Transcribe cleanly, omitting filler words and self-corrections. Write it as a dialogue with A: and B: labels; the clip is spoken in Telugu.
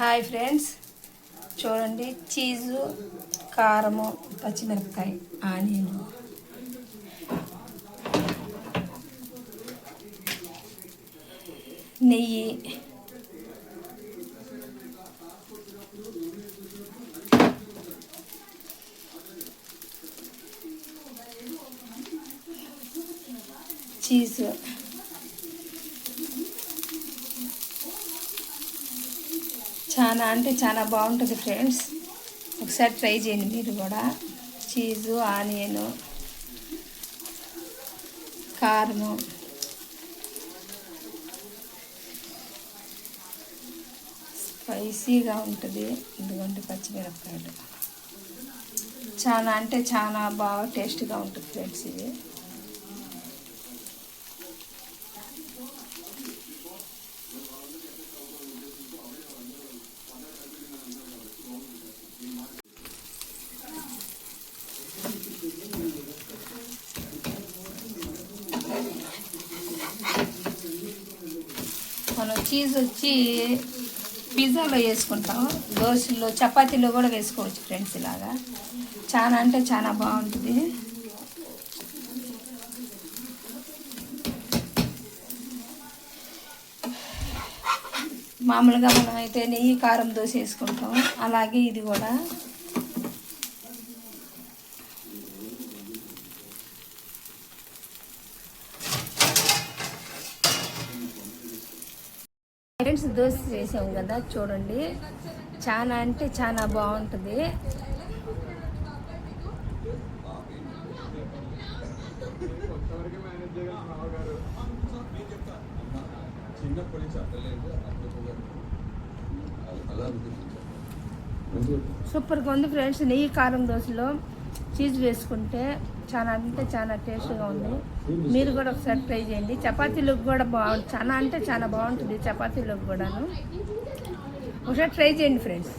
A: హాయ్ ఫ్రెండ్స్, చూడండి చీజు, కారము, పచ్చిమిరపకాయ, ఆనియన్, నెయ్యి, చీజు, చాలా అంటే చాలా బాగుంటుంది ఫ్రెండ్స్. ఒకసారి ట్రై చేయండి మీరు కూడా. చీజు, ఆనియను, కారము, స్పైసీగా ఉంటుంది. ఇదిగోండి పచ్చిమిరపకాయలు. చాలా అంటే చాలా బాగా టేస్ట్గా ఉంటుంది ఫ్రెండ్స్ ఇది. మనం చీజ్ వచ్చి పిజ్జాలో వేసుకుంటాం, దోశల్లో, చపాతీలో కూడా వేసుకోవచ్చు ఫ్రెండ్స్. ఇలాగా చాలా అంటే చాలా బాగుంటుంది. మామూలుగా మనం అయితే నెయ్యి కారం దోశ వేసుకుంటాం, అలాగే ఇది కూడా. ఫ్రెండ్స్, దోశ చేసాం కదా, చూడండి చాలా అంటే చాలా బాగుంటుంది. సూపర్గా ఉంది ఫ్రెండ్స్. నెయ్యి కారం దోశలో చీజ్ వేసుకుంటే చాలా అంటే చాలా టేస్ట్గా ఉంది. మీరు కూడా ఒకసారి ట్రై చేయండి. చపాతీలోకి కూడా చాలా అంటే చాలా బాగుంటుంది. చపాతీలోకి కూడాను ఒకసారి ట్రై చేయండి ఫ్రెండ్స్.